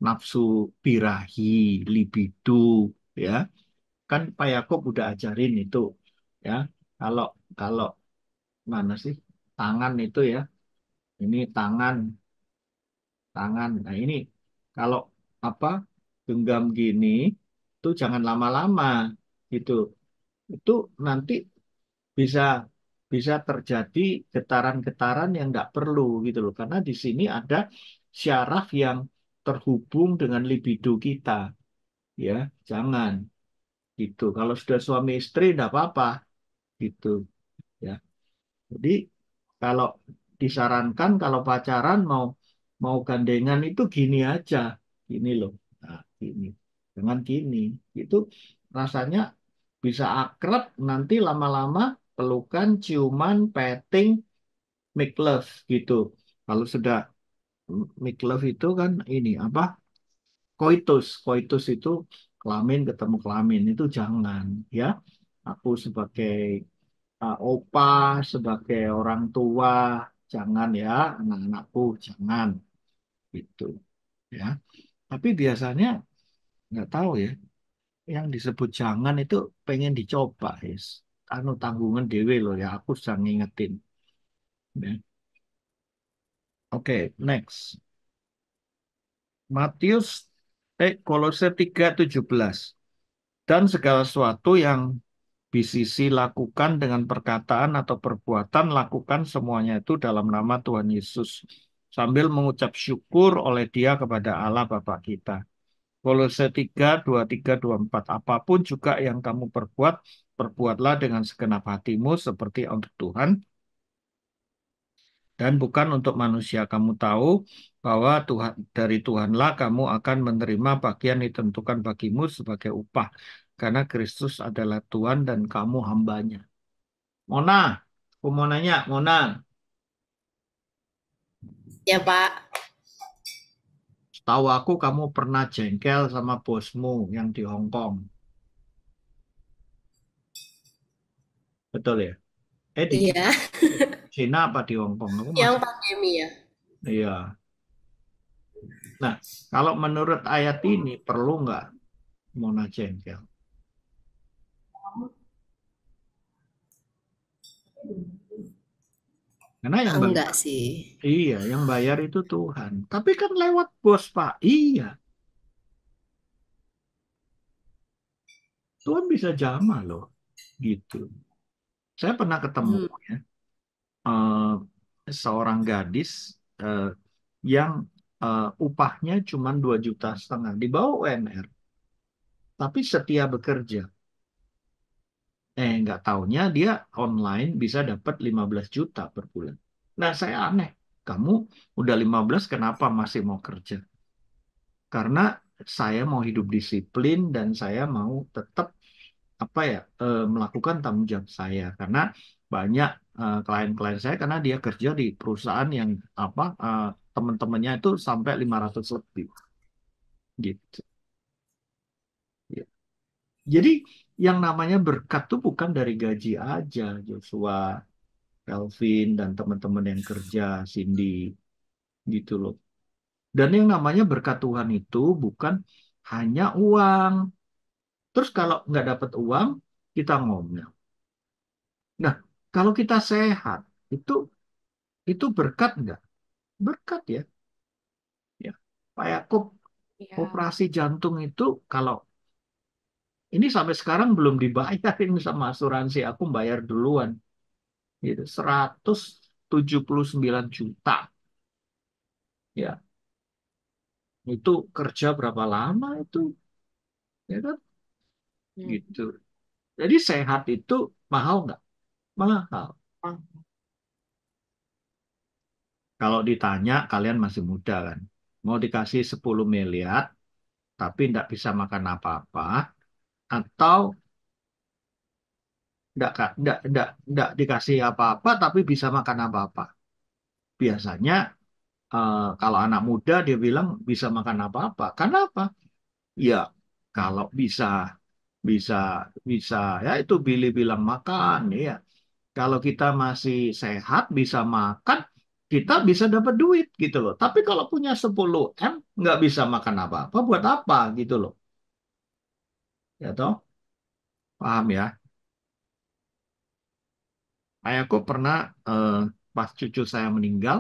nafsu birahi, libido ya. Kan Pak Yakob udah ajarin itu ya. Kalau kalau mana sih tangan itu ya. Ini tangan. Nah, ini kalau apa genggam gini itu jangan lama-lama gitu. Itu nanti bisa bisa terjadi getaran-getaran yang tidak perlu gitu loh karena di sini ada syaraf yang terhubung dengan libido kita ya jangan gitu kalau sudah suami istri tidak apa-apa gitu ya jadi kalau disarankan kalau pacaran mau mau gandengan itu gini aja gini loh nah gini dengan gini itu rasanya bisa akrab nanti lama-lama pelukan, ciuman, petting, make love gitu. Kalau sudah make love itu kan ini apa? Koitus itu kelamin ketemu kelamin itu jangan ya. Aku sebagai opa, sebagai orang tua jangan ya, anak-anakku jangan gitu ya. Tapi biasanya nggak tahu ya, yang disebut jangan itu pengen dicoba, yes. Tanggungan dewe loh ya, aku sudah ngingetin. Ya. Oke, next. Matius Kolose 3:17. Dan segala sesuatu yang bisisi lakukan dengan perkataan atau perbuatan, lakukan semuanya itu dalam nama Tuhan Yesus. Sambil mengucap syukur oleh Dia kepada Allah Bapa kita. Kolose 3:23-24. Apapun juga yang kamu perbuat, perbuatlah dengan segenap hatimu seperti untuk Tuhan dan bukan untuk manusia. Kamu tahu bahwa Tuhan dari Tuhanlah kamu akan menerima bagian ditentukan bagimu sebagai upah. Karena Kristus adalah Tuhan dan kamu hambanya. Mona, aku mau nanya, Mona. Ya, Pak. Tahu aku kamu pernah jengkel sama bosmu yang di Hong Kong. Betul ya? Di Iya. Cina apa di Hong Kong? Aku Yang masih... pandemi ya. Iya. Nah, kalau menurut ayat ini perlu nggak Mona jengkel? Karena yang Enggak bayar, sih. iya, yang bayar itu Tuhan. Tapi kan lewat bos, Pak. Iya, Tuhan bisa jamah loh, gitu. Saya pernah ketemu Hmm. ya, eh, seorang gadis eh, yang upahnya cuma 2,5 juta di bawah UMR, tapi setia bekerja. Nggak taunya dia online bisa dapat 15 juta per bulan. Nah, saya aneh. Kamu udah 15, kenapa masih mau kerja? Karena saya mau hidup disiplin dan saya mau tetap apa ya melakukan tanggung jawab saya. Karena banyak klien-klien saya karena dia kerja di perusahaan yang apa teman-temannya itu sampai 500 lebih gitu. Ya. Jadi yang namanya berkat tuh bukan dari gaji aja, Joshua, Kelvin dan teman-teman yang kerja, Cindy, gitu loh. Dan yang namanya berkat Tuhan itu bukan hanya uang. Terus kalau nggak dapat uang, kita ngomel. Nah, kalau kita sehat, itu itu berkat nggak? Berkat ya. Ya. Pak Yakub Iya. operasi jantung itu kalau ini sampai sekarang belum dibayarin sama asuransi, aku bayar duluan. Gitu, 179 juta. Ya, itu kerja berapa lama itu? Ya kan? Hmm. Gitu. Jadi sehat itu mahal nggak? Mahal. Ah. Kalau ditanya, kalian masih muda kan? Mau dikasih 10 miliar, tapi nggak bisa makan apa-apa, atau nggak dikasih apa-apa, tapi bisa makan apa-apa. Biasanya kalau anak muda dia bilang bisa makan apa-apa. Karena apa? Ya, kalau bisa, bisa. Ya itu Billy bilang makan, ya. Kalau kita masih sehat, bisa makan, kita bisa dapat duit gitu loh. Tapi kalau punya 10 M, nggak bisa makan apa-apa, buat apa gitu loh. Ya toh? Paham ya? Aku pernah pas cucu saya meninggal,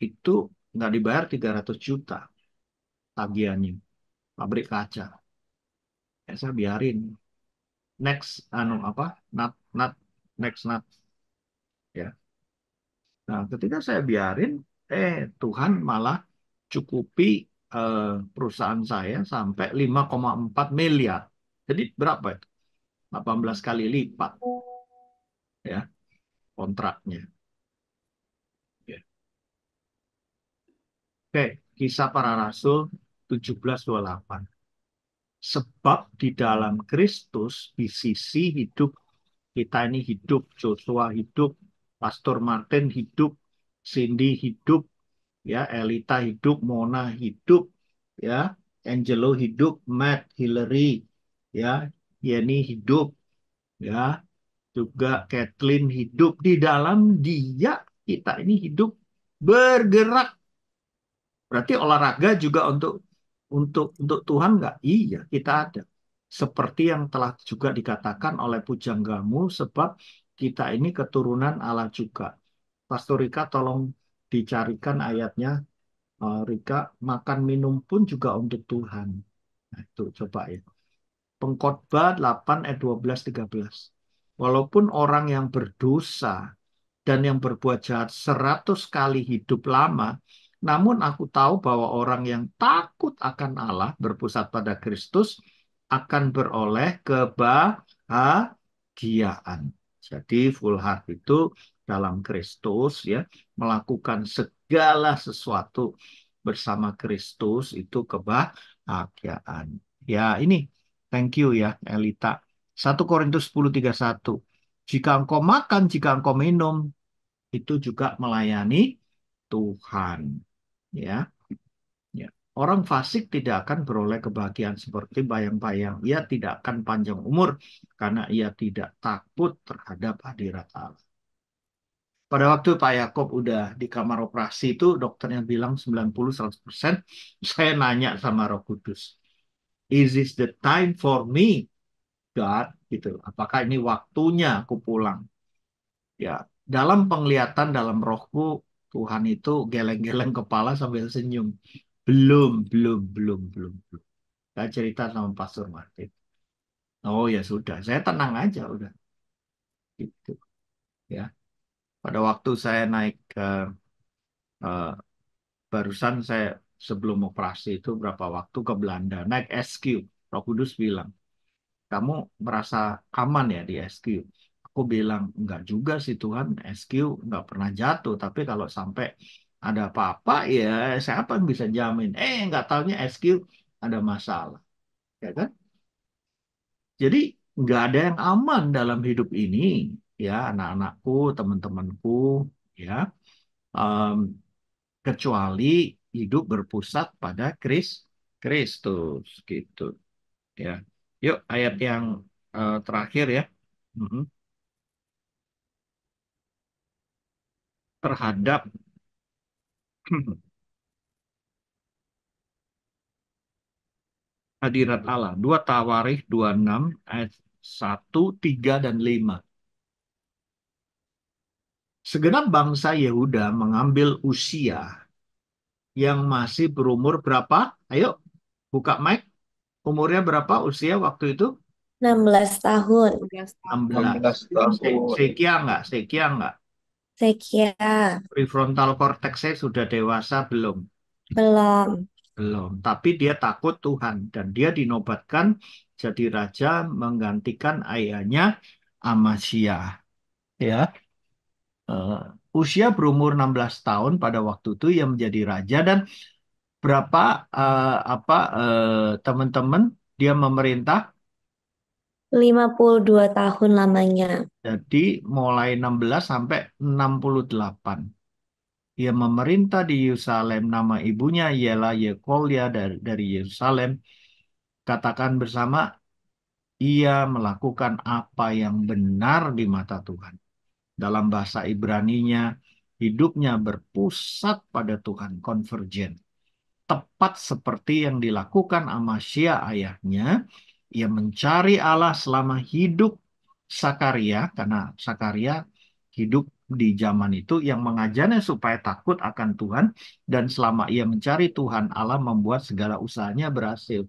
itu nggak dibayar 300 juta tagihannya, pabrik kaca. Ya, saya biarin. Next, apa? Not, next, not. Ya. Nah, ketika saya biarin, Tuhan malah cukupi eh, perusahaan saya sampai 5,4 miliar. Jadi berapa itu? 18 kali lipat ya kontraknya. Ya. Oke, Kisah Para Rasul 17:28. Sebab di dalam Kristus, di sisi hidup kita ini hidup, Joshua hidup, Pastor Martin hidup, Cindy hidup, ya Elita hidup, Mona hidup, ya Angelo hidup, Matt, Hillary, ya Yeni hidup, ya juga Kathleen hidup. Di dalam dia kita ini hidup bergerak. Berarti olahraga juga untuk Tuhan nggak? Iya, kita ada. Seperti yang telah juga dikatakan oleh pujanggamu, sebab kita ini keturunan Allah juga. Pastor Rika tolong dicarikan ayatnya. Rika, makan minum pun juga untuk Tuhan. Nah, itu coba ya. Pengkhotbah 8 ayat 12-13. Walaupun orang yang berdosa dan yang berbuat jahat 100 kali hidup lama, namun aku tahu bahwa orang yang takut akan Allah, berpusat pada Kristus, akan beroleh kebahagiaan. Jadi full heart itu dalam Kristus ya, melakukan segala sesuatu bersama Kristus itu kebahagiaan. Ya, ini thank you ya Elita. 1 Korintus 10:31. Jika engkau makan, jika engkau minum, itu juga melayani Tuhan. Ya, ya. Orang fasik tidak akan beroleh kebahagiaan seperti bayang-bayang. Ia tidak akan panjang umur karena ia tidak takut terhadap hadirat Allah. Pada waktu Pak Yakob udah di kamar operasi itu dokternya bilang 90-100%. Saya nanya sama Roh Kudus, is this the time for me, God? Gitu. Apakah ini waktunya aku pulang? Ya, dalam penglihatan dalam rohku Tuhan itu geleng-geleng kepala sambil senyum. Belum, belum, belum, belum, belum. Saya cerita sama Pastor Martin. Oh ya sudah, saya tenang aja udah gitu ya. Pada waktu saya naik ke eh, barusan saya sebelum operasi itu berapa waktu ke Belanda naik SQ. Roh Kudus bilang, kamu merasa aman ya di SQ? Aku bilang, enggak juga sih Tuhan, SQ enggak pernah jatuh. Tapi kalau sampai ada apa-apa, ya siapa yang bisa jamin? Enggak taunya SQ ada masalah. Ya kan? Jadi enggak ada yang aman dalam hidup ini. Ya, anak-anakku, teman-temanku, ya. Em, kecuali hidup berpusat pada Kristus, gitu. Ya. Yuk, ayat yang terakhir ya. Mhm. Terhadap hadirat Allah. 2 Tawarikh 26 ayat 1, 3, dan 5. Segenap bangsa Yehuda mengambil Usia yang masih berumur berapa? Ayo, buka mic. Umurnya berapa usia waktu itu? 16 tahun. 16. 16 tahun. Sekia enggak? Sekia enggak? Sekia. Prefrontal cortex-nya sudah dewasa belum? Belum. Belum. Tapi dia takut Tuhan. Dan dia dinobatkan jadi raja menggantikan ayahnya Amasya. Ya. Usia berumur 16 tahun pada waktu itu ia menjadi raja dan berapa teman-teman dia memerintah? 52 tahun lamanya. Jadi mulai 16 sampai 68. Ia memerintah di Yerusalem. Nama ibunya ialah Yekolia dari Yerusalem. Katakan bersama, ia melakukan apa yang benar di mata Tuhan. Dalam bahasa Ibraninya, hidupnya berpusat pada Tuhan, konvergen. Tepat seperti yang dilakukan Amasya ayahnya, ia mencari Allah selama hidup Sakaria, karena Sakaria hidup di zaman itu yang mengajarnya supaya takut akan Tuhan, dan selama ia mencari Tuhan, Allah membuat segala usahanya berhasil.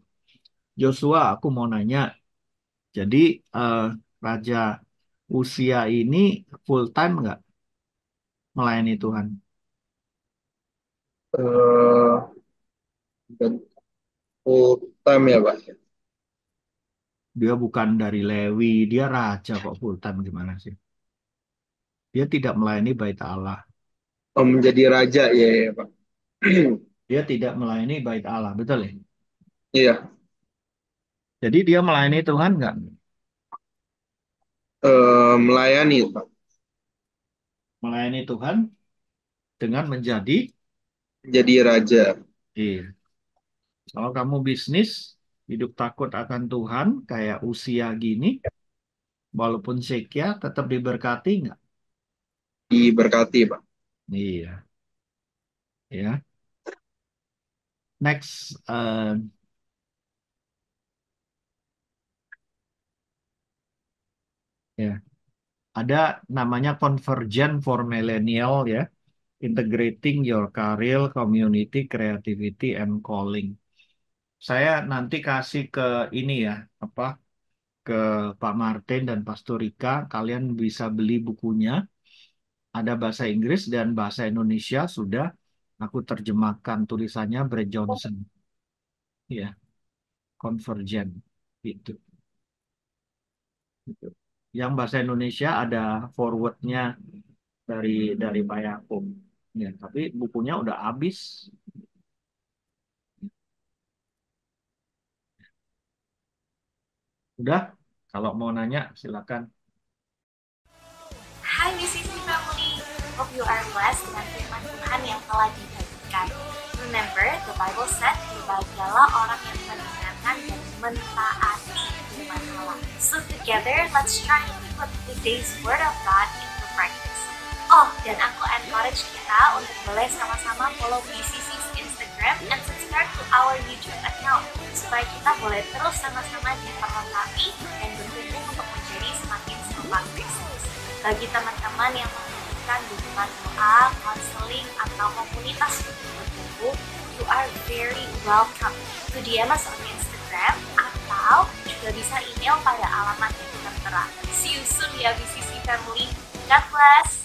Joshua, aku mau nanya, jadi Raja Usia ini full time nggak melayani Tuhan? Eh, dan full time ya, Pak? Dia bukan dari Lewi, dia raja kok full time gimana sih? Dia tidak melayani bait Allah. Oh, menjadi raja ya, ya, Pak. Dia tidak melayani bait Allah, betul ya? Iya. Jadi dia melayani Tuhan nggak? Melayani, Pak. Melayani Tuhan dengan menjadi Raja. iya. Kalau kamu bisnis, hidup takut akan Tuhan, kayak usia gini, walaupun sekia, tetap diberkati nggak? Diberkati, Pak. Iya. Ya. Next, ya. Ada namanya Convergent for Millennial ya. Integrating your career, community, creativity, and calling. Saya nanti kasih ke ini ya, ke Pak Martin dan Pastor Rika. Kalian bisa beli bukunya. Ada bahasa Inggris dan bahasa Indonesia sudah aku terjemahkan tulisannya Brad Johnson. Ya, Convergent itu. Gitu. Yang bahasa Indonesia ada forwardnya dari Pak Yakub. Ya, tapi bukunya udah habis. Udah, kalau mau nanya silakan. Hai BCC Family, hope you are blessed dengan firman Tuhan yang telah dibagikan. Remember, the Bible said, berbahagialah orang yang mendengarkan dan mentaati firman Allah. So together, let's try to put today's word of God into practice. Oh, dan aku encourage kita untuk boleh sama-sama follow BCC's Instagram and subscribe to our YouTube account supaya kita boleh terus sama-sama diperlengkapi dan bertumbuh untuk menjadi semakin serupa Kristus. Bagi teman-teman yang membutuhkan dukungan doa, konseling, atau komunitas untuk bergabung, you are very welcome to DM us on Instagram atau juga bisa email pada alamat yang tertera. See you soon ya BCC Family. God bless.